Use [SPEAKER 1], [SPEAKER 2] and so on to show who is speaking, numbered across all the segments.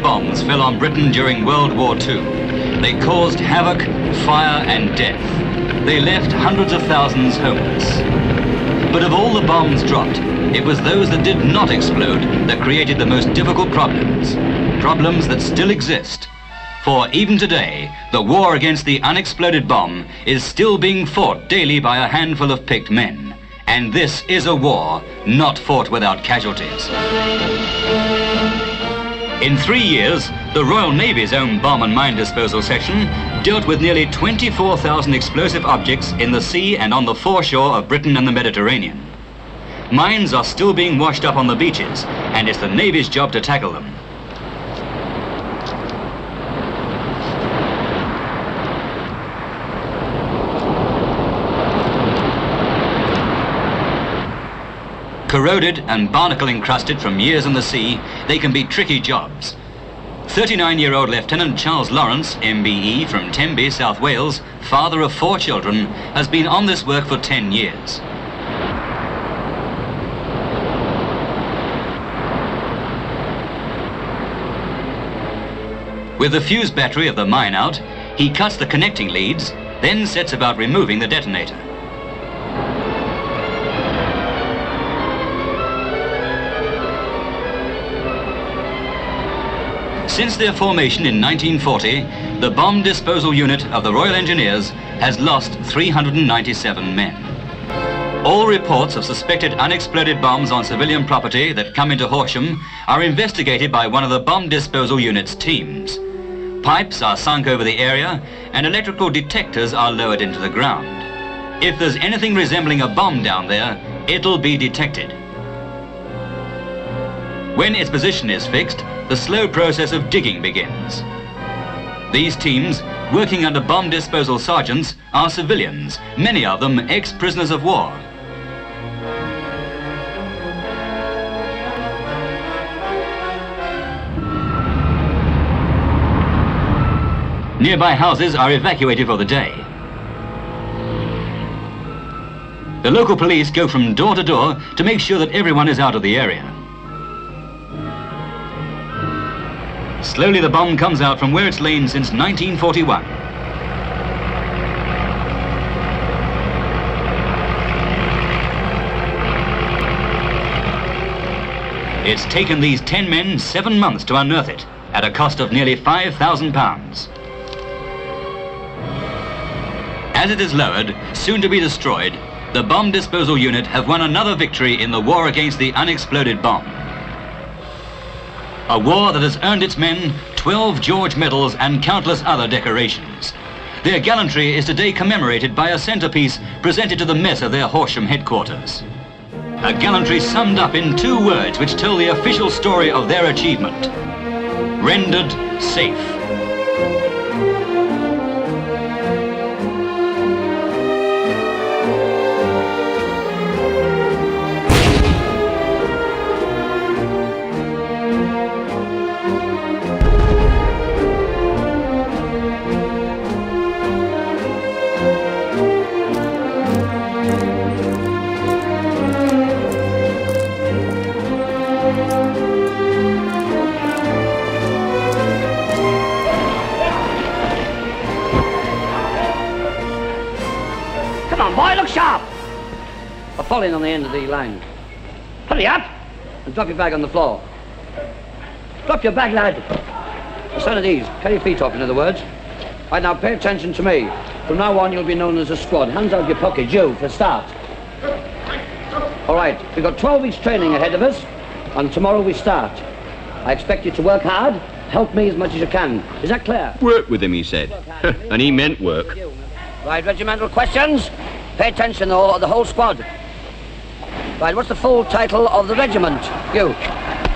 [SPEAKER 1] bombs fell on Britain during World War II. They caused havoc, fire and death. They left hundreds of thousands homeless. But of all the bombs dropped, it was those that did not explode that created the most difficult problems. Problems that still exist. For even today, the war against the unexploded bomb is still being fought daily by a handful of picked men. And this is a war not fought without casualties. In 3 years, the Royal Navy's own bomb and mine disposal section dealt with nearly 24,000 explosive objects in the sea and on the foreshore of Britain and the Mediterranean. Mines are still being washed up on the beaches, and it's the Navy's job to tackle them. Corroded and barnacle encrusted from years in the sea, they can be tricky jobs. 39-year-old Lieutenant Charles Lawrence, MBE, from Tenby, South Wales, father of 4 children, has been on this work for 10 years. With the fuse battery of the mine out, he cuts the connecting leads, then sets about removing the detonator. Since their formation in 1940, the Bomb Disposal Unit of the Royal Engineers has lost 397 men. All reports of suspected unexploded bombs on civilian property that come into Horsham are investigated by one of the Bomb Disposal Unit's teams. Pipes are sunk over the area and electrical detectors are lowered into the ground. If there's anything resembling a bomb down there, it'll be detected. When its position is fixed, the slow process of digging begins. These teams, working under bomb disposal sergeants, are civilians, many of them ex-prisoners of war. Nearby houses are evacuated for the day. The local police go from door to door to make sure that everyone is out of the area. Slowly the bomb comes out from where it's lain since 1941. It's taken these 10 men 7 months to unearth it, at a cost of nearly £5,000. As it is lowered, soon to be destroyed, the Bomb Disposal Unit have won another victory in the war against the unexploded bomb. A war that has earned its men 12 George medals and countless other decorations. Their gallantry is today commemorated by a centerpiece presented to the mess of their Horsham headquarters. A gallantry summed up in 2 words which tell the official story of their achievement. Rendered safe.
[SPEAKER 2] Boy, look sharp! I'll fall in on the end of the line. Hurry up and drop your bag on the floor. Drop your bag, lad. Stand at ease. Carry your feet off, in other words. Right, now pay attention to me. From now on, you'll be known as a squad. Hands out your pockets, you, for a start. All right, we've got 12 weeks training ahead of us, and tomorrow we start. I expect you to work hard. Help me as much as you can. Is that clear?
[SPEAKER 3] Work with him, he said. And he meant work.
[SPEAKER 2] Right, regimental questions? Pay attention, though, the whole squad. Right, what's the full title of the regiment? You.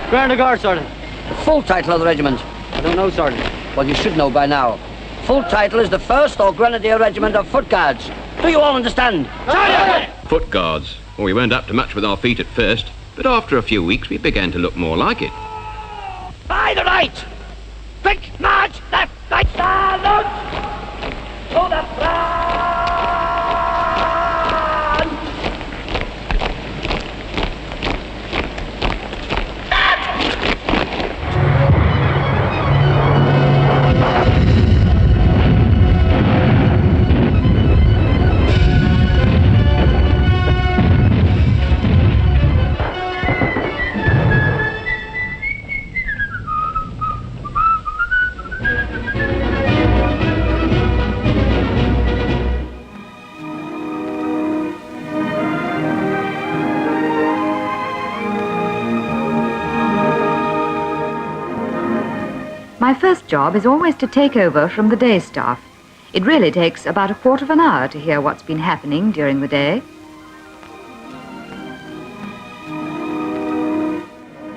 [SPEAKER 4] Grand Guard, Sergeant.
[SPEAKER 2] The full title of the regiment?
[SPEAKER 4] I don't know, Sergeant.
[SPEAKER 2] Well, you should know by now. Full title is the 1st or Grenadier Regiment of Foot Guards. Do you all understand?
[SPEAKER 4] Sergeant!
[SPEAKER 3] Foot guards. Well, we weren't up to much with our feet at first, but after a few weeks we began to look more like it.
[SPEAKER 2] By the right! Quick march! Left, right, salute! To the front!
[SPEAKER 5] first job is always to take over from the day staff. It really takes about a quarter of an hour to hear what's been happening during the day.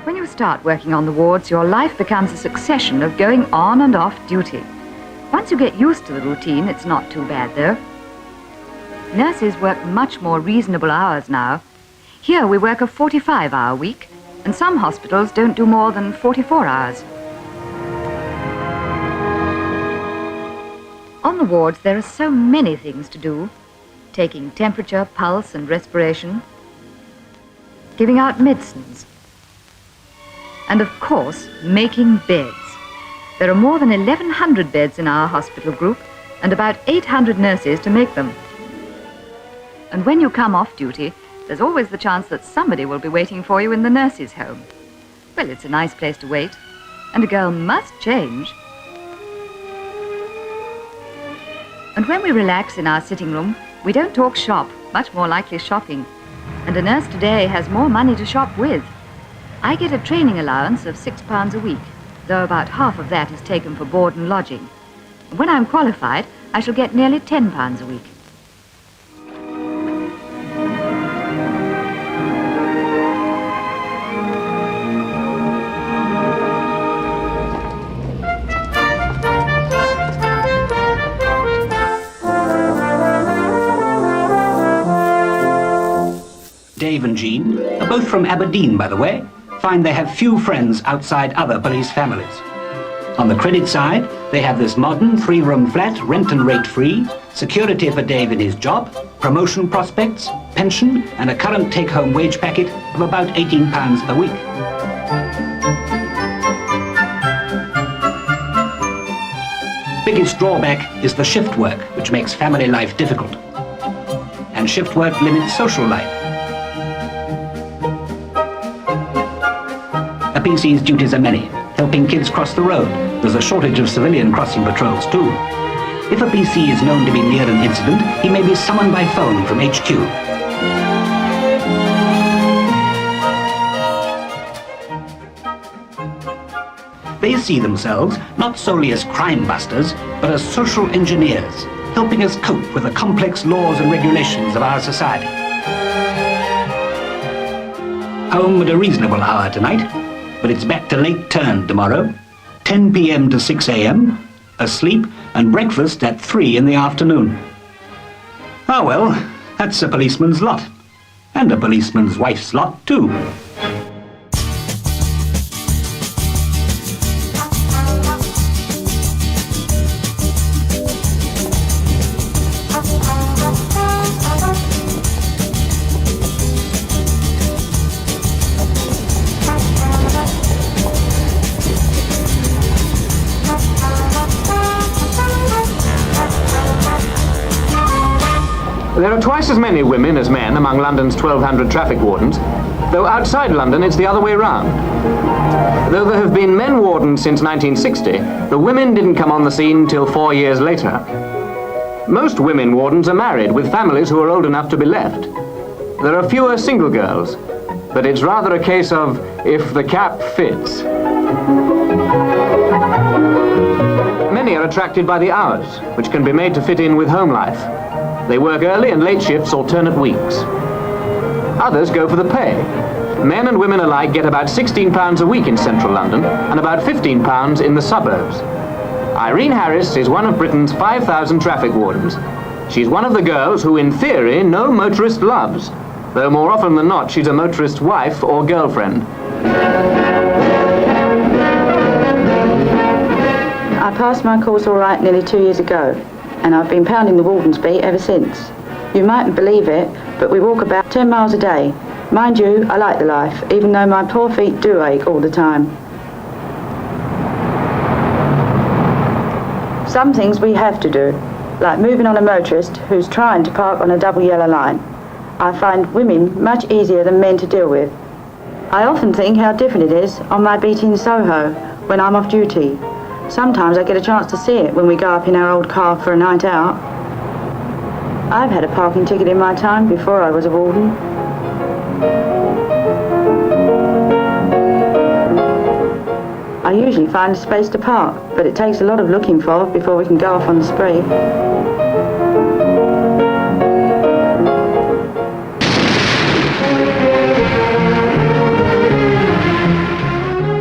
[SPEAKER 5] When you start working on the wards, your life becomes a succession of going on and off duty. Once you get used to the routine, it's not too bad, though. Nurses work much more reasonable hours now. Here we work a 45-hour week, and some hospitals don't do more than 44 hours. On the wards, there are so many things to do. Taking temperature, pulse and respiration, giving out medicines, and of course, making beds. There are more than 1,100 beds in our hospital group and about 800 nurses to make them. And when you come off duty, there's always the chance that somebody will be waiting for you in the nurses' home. Well, it's a nice place to wait, and a girl must change. And when we relax in our sitting room, we don't talk shop, much more likely shopping. And a nurse today has more money to shop with. I get a training allowance of £6 a week, though about half of that is taken for board and lodging. When I'm qualified, I shall get nearly £10 a week.
[SPEAKER 6] Dave and Jean are both from Aberdeen, by the way. Find they have few friends outside other police families. On the credit side, they have this modern 3-room flat, rent and rate free, security for Dave in his job, promotion prospects, pension, and a current take-home wage packet of about £18 per week. Biggest drawback is the shift work, which makes family life difficult. And shift work limits social life. A PC's duties are many. Helping kids cross the road. There's a shortage of civilian crossing patrols too. If a PC is known to be near an incident, he may be summoned by phone from HQ. They see themselves not solely as crime busters, but as social engineers, helping us cope with the complex laws and regulations of our society. Home at a reasonable hour tonight, but it's back to late turn tomorrow, 10 p.m. to 6 a.m., asleep and breakfast at 3 in the afternoon. Ah well, that's a policeman's lot, and a policeman's wife's lot too.
[SPEAKER 7] There are twice as many women as men among London's 1,200 traffic wardens, though outside London it's the other way round. Though there have been men wardens since 1960, the women didn't come on the scene till 4 years later. Most women wardens are married with families who are old enough to be left. There are fewer single girls, but it's rather a case of if the cap fits. Many are attracted by the hours, which can be made to fit in with home life. They work early and late shifts alternate weeks. Others go for the pay. Men and women alike get about £16 a week in central London and about £15 in the suburbs. Irene Harris is one of Britain's 5,000 traffic wardens. She's one of the girls who, in theory, no motorist loves, though more often than not she's a motorist's wife or girlfriend.
[SPEAKER 8] I passed my course all right nearly 2 years ago, and I've been pounding the warden's beat ever since. You mightn't believe it, but we walk about 10 miles a day. Mind you, I like the life, even though my poor feet do ache all the time. Some things we have to do, like moving on a motorist who's trying to park on a double yellow line. I find women much easier than men to deal with. I often think how different it is on my beat in Soho when I'm off duty. Sometimes I get a chance to see it when we go up in our old car for a night out. I've had a parking ticket in my time before I was a warden. I I usually find a space to park, but it takes a lot of looking for before we can go off on the spree.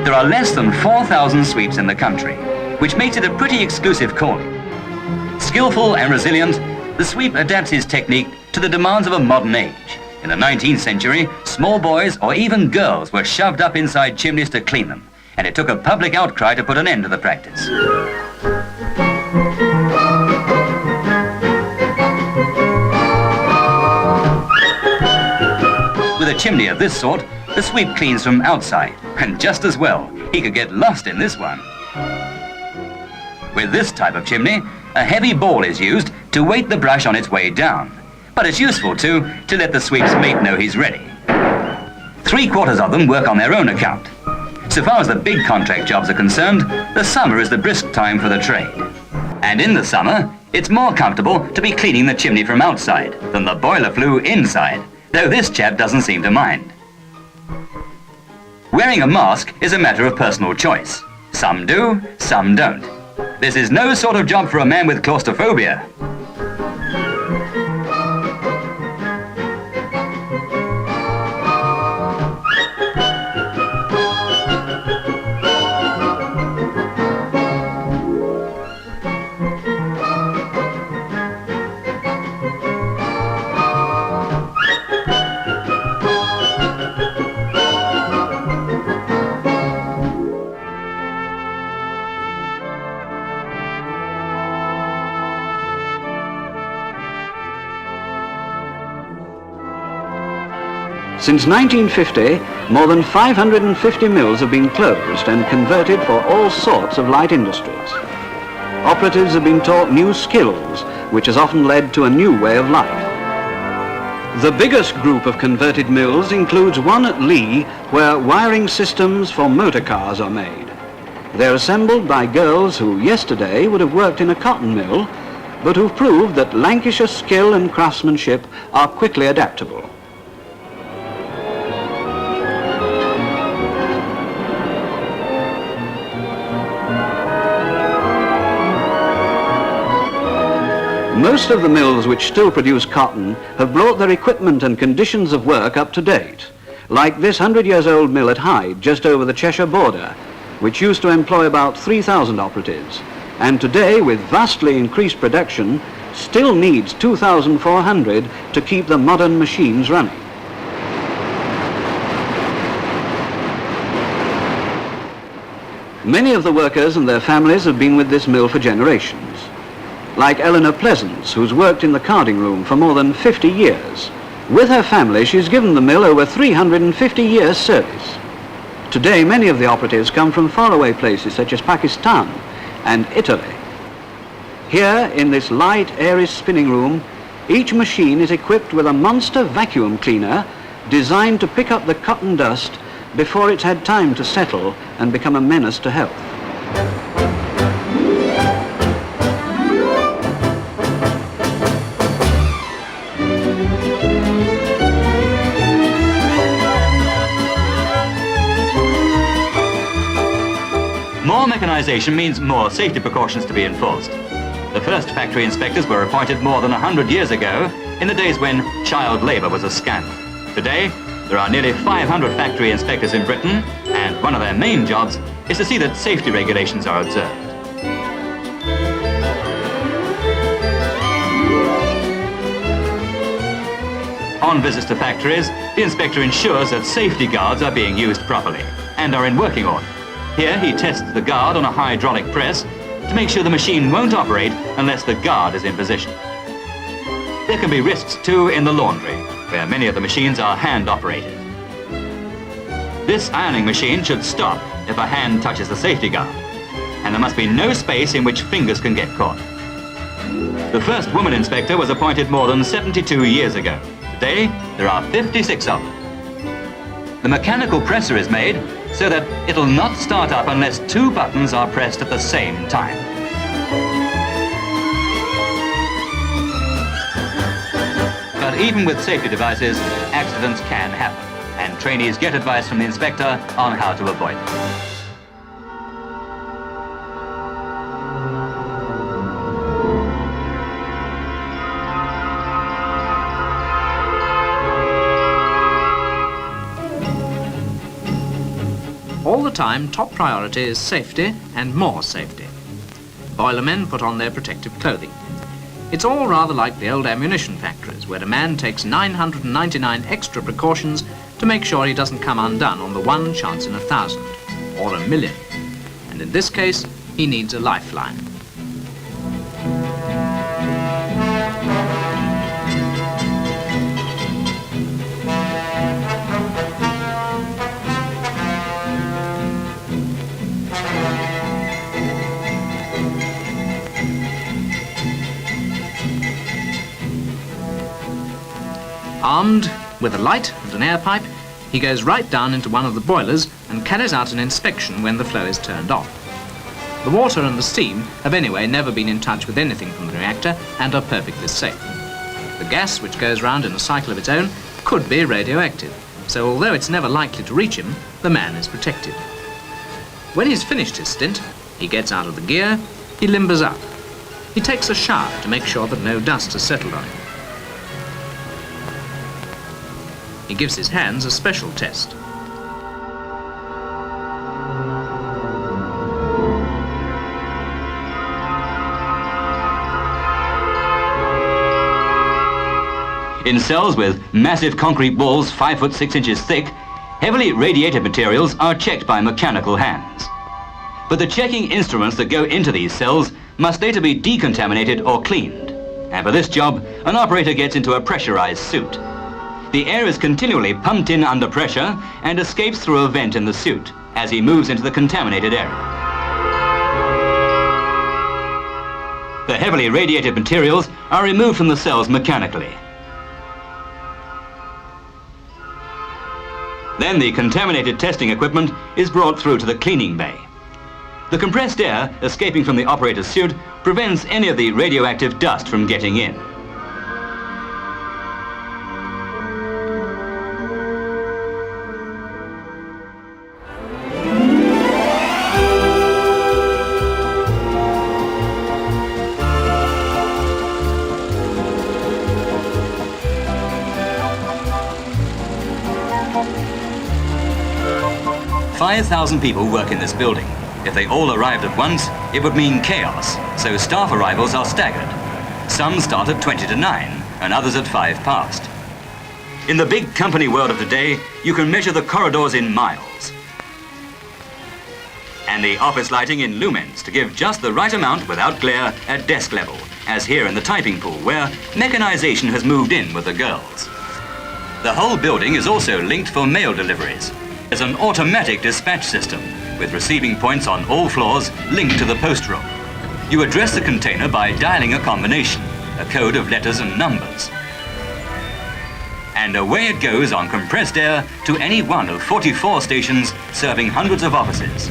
[SPEAKER 1] There are less than 4,000 sweeps in the country, which makes it a pretty exclusive calling. Skillful and resilient, the sweep adapts his technique to the demands of a modern age. In the 19th century, small boys or even girls were shoved up inside chimneys to clean them, and it took a public outcry to put an end to the practice. With a chimney of this sort, the sweep cleans from outside, and just as well, he could get lost in this one. With this type of chimney, a heavy ball is used to weight the brush on its way down. But it's useful, too, to let the sweep's mate know he's ready. 3/4 of them work on their own account. So far as the big contract jobs are concerned, the summer is the brisk time for the trade. And in the summer, it's more comfortable to be cleaning the chimney from outside than the boiler flue inside, though this chap doesn't seem to mind. Wearing a mask is a matter of personal choice. Some do, some don't. This is no sort of job for a man with claustrophobia.
[SPEAKER 9] Since 1950, more than 550 mills have been closed and converted for all sorts of light industries. Operatives have been taught new skills, which has often led to a new way of life. The biggest group of converted mills includes one at Lee, where wiring systems for motor cars are made. They're assembled by girls who yesterday would have worked in a cotton mill, but who've proved that Lancashire skill and craftsmanship are quickly adaptable. Most of the mills which still produce cotton have brought their equipment and conditions of work up to date, like this 100-year-old mill at Hyde, just over the Cheshire border, which used to employ about 3,000 operatives, and today, with vastly increased production, still needs 2,400 to keep the modern machines running. Many of the workers and their families have been with this mill for generations. Like Eleanor Pleasance, who's worked in the carding room for more than 50 years. With her family, she's given the mill over 350 years' service. Today, many of the operatives come from faraway places such as Pakistan and Italy. Here, in this light, airy spinning room, each machine is equipped with a monster vacuum cleaner designed to pick up the cotton dust before it's had time to settle and become a menace to health.
[SPEAKER 1] More mechanization means more safety precautions to be enforced. The first factory inspectors were appointed more than 100 years ago, in the days when child labor was a scandal. Today, there are nearly 500 factory inspectors in Britain, and one of their main jobs is to see that safety regulations are observed. On visits to factories, the inspector ensures that safety guards are being used properly and are in working order. Here, he tests the guard on a hydraulic press to make sure the machine won't operate unless the guard is in position. There can be risks, too, in the laundry, where many of the machines are hand-operated. This ironing machine should stop if a hand touches the safety guard, and there must be no space in which fingers can get caught. The first woman inspector was appointed more than 72 years ago. Today, there are 56 of them. The mechanical presser is made so that it'll not start up unless 2 buttons are pressed at the same time. But even with safety devices, accidents can happen, and trainees get advice from the inspector on how to avoid them.
[SPEAKER 10] the time, top priority is safety and more safety. Boilermen put on their protective clothing. It's all rather like the old ammunition factories, where a man takes 999 extra precautions to make sure he doesn't come undone on the one chance in 1,000, or 1,000,000. And in this case, he needs a lifeline. Armed with a light and an air pipe, he goes right down into one of the boilers and carries out an inspection when the flow is turned off. The water and the steam have anyway never been in touch with anything from the reactor and are perfectly safe. The gas, which goes round in a cycle of its own, could be radioactive, so although it's never likely to reach him, the man is protected. When he's finished his stint, he gets out of the gear, he limbers up. He takes a shower to make sure that no dust has settled on him. He gives his hands a special test.
[SPEAKER 1] In cells with massive concrete walls 5 foot 6 inches thick, heavily radiated materials are checked by mechanical hands. But the checking instruments that go into these cells must later be decontaminated or cleaned. And for this job, an operator gets into a pressurized suit. The air is continually pumped in under pressure and escapes through a vent in the suit as he moves into the contaminated area. The heavily radiated materials are removed from the cells mechanically. Then the contaminated testing equipment is brought through to the cleaning bay. The compressed air escaping from the operator's suit prevents any of the radioactive dust from getting in. "5,000 people work in this building. If they all arrived at once, it would mean chaos, so staff arrivals are staggered. Some start at 20 to 9, and others at 5 past. In the big company world of today, you can measure the corridors in miles, and the office lighting in lumens to give just the right amount without glare at desk level, as here in the typing pool, where mechanization has moved in with the girls. The whole building is also linked for mail deliveries. There's an automatic dispatch system with receiving points on all floors linked to the post room. You address the container by dialing a combination, a code of letters and numbers. And away it goes on compressed air to any one of 44 stations serving hundreds of offices.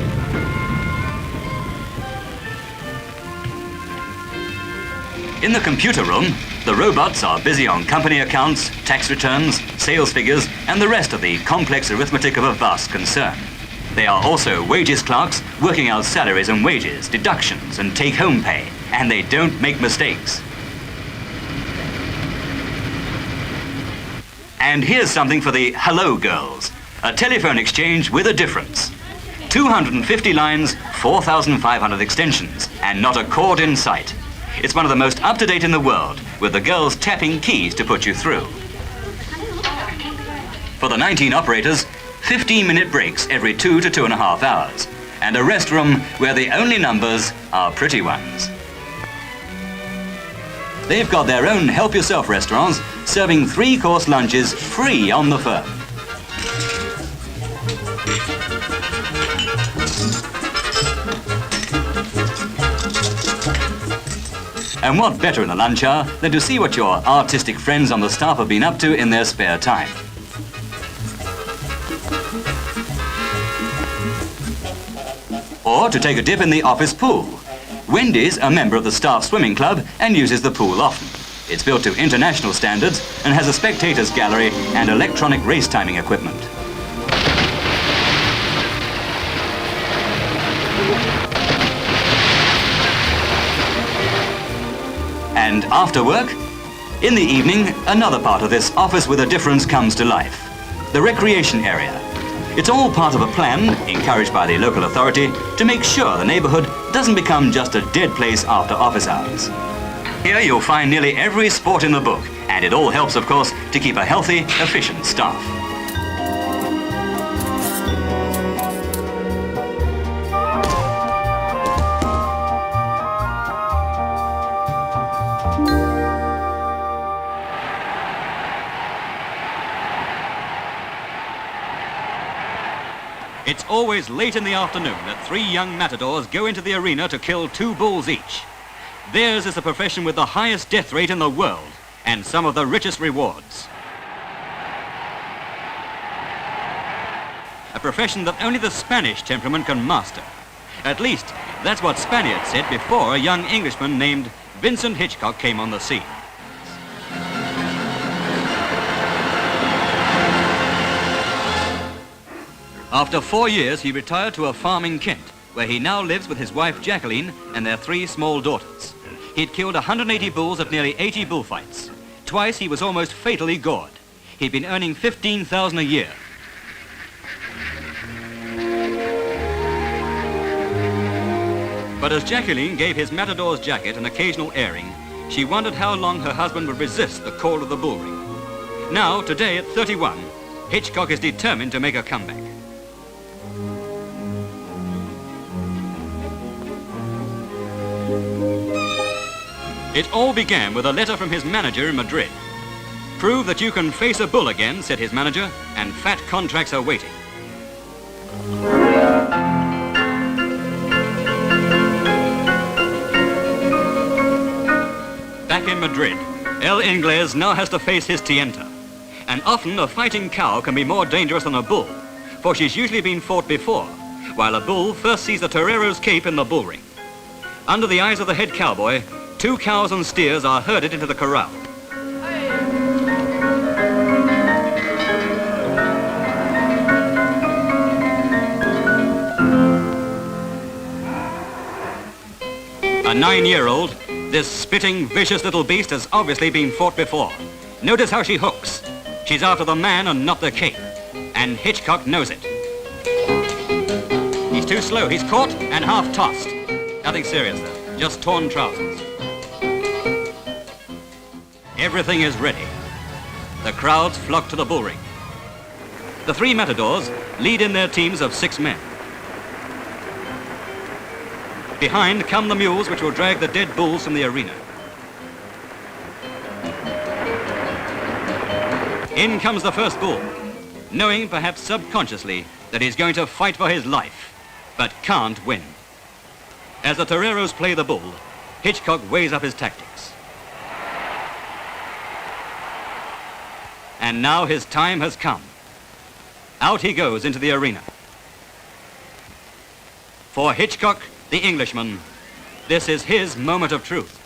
[SPEAKER 1] In the computer room, the robots are busy on company accounts, tax returns, sales figures, and the rest of the complex arithmetic of a vast concern. They are also wages clerks working out salaries and wages, deductions, and take-home pay, and they don't make mistakes. And here's something for the hello girls, a telephone exchange with a difference. 250 lines, 4,500 extensions, and not a cord in sight. It's one of the most up-to-date in the world, with the girls tapping keys to put you through. For the 19 operators, 15-minute breaks every 2 to 2.5 hours, and a rest room where the only numbers are pretty ones. They've got their own help-yourself restaurants, serving 3-course lunches free on the firm. And what better in a lunch hour than to see what your artistic friends on the staff have been up to in their spare time. Or to take a dip in the office pool. Wendy's a member of the staff swimming club and uses the pool often. It's built to international standards and has a spectators gallery and electronic race timing equipment. And after work, in the evening, another part of this office with a difference comes to life. The recreation area. It's all part of a plan, encouraged by the local authority, to make sure the neighbourhood doesn't become just a dead place after office hours. Here you'll find nearly every sport in the book, and it all helps, of course, to keep a healthy, efficient staff. It's always late in the afternoon that 3 young matadors go into the arena to kill 2 bulls each. Theirs is a profession with the highest death rate in the world and some of the richest rewards. A profession that only the Spanish temperament can master. At least, that's what Spaniards said before a young Englishman named Vincent Hitchcock came on the scene. After 4 years, he retired to a farm in Kent, where he now lives with his wife Jacqueline and their 3 small daughters. He'd killed 180 bulls at nearly 80 bullfights. Twice he was almost fatally gored. He'd been earning $15,000 a year. But as Jacqueline gave his matador's jacket an occasional airing, she wondered how long her husband would resist the call of the bull ring. Now, today at 31, Hitchcock is determined to make a comeback. It all began with a letter from his manager in Madrid. "Prove that you can face a bull again," said his manager, "and fat contracts are waiting." Back in Madrid, El Inglés now has to face his Tienta. And often a fighting cow can be more dangerous than a bull, for she's usually been fought before, while a bull first sees the torero's cape in the bull ring. Under the eyes of the head cowboy, 2 cows and steers are herded into the corral. A 9-year-old, this spitting, vicious little beast has obviously been fought before. Notice how she hooks. She's after the man and not the cape. And Hitchcock knows it. He's too slow. He's caught and half tossed. Nothing serious, though. Just torn trousers. Everything is ready. The crowds flock to the bull ring. The 3 matadors lead in their teams of 6 men. Behind come the mules which will drag the dead bulls from the arena. In comes the first bull, knowing perhaps subconsciously that he's going to fight for his life, but can't win. As the toreros play the bull, Hitchcock weighs up his tactics. And now his time has come. Out he goes into the arena. For Hitchcock, the Englishman, this is his moment of truth.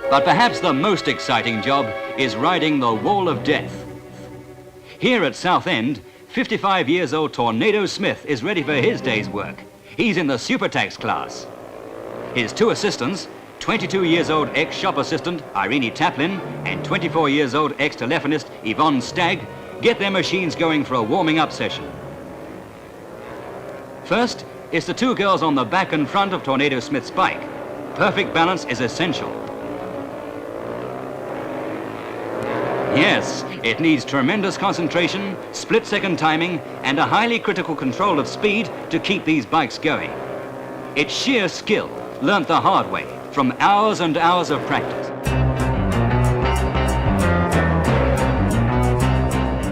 [SPEAKER 1] But perhaps the most exciting job is riding the Wall of Death. Here at Southend, 55 years old Tornado Smith is ready for his day's work. He's in the super tax class. His 2 assistants, 22 years old ex-shop assistant Irene Taplin and 24 years old ex-telephonist Yvonne Stagg, get their machines going for a warming up session. First, it's the 2 girls on the back and front of Tornado Smith's bike. Perfect balance is essential. Yes, it needs tremendous concentration, split-second timing, and a highly critical control of speed to keep these bikes going. It's sheer skill, learnt the hard way, from hours and hours of practice.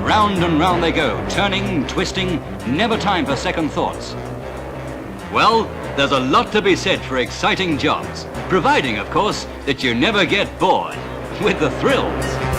[SPEAKER 1] Round and round they go, turning, twisting, never time for second thoughts. Well, there's a lot to be said for exciting jobs, providing, of course, that you never get bored with the thrills.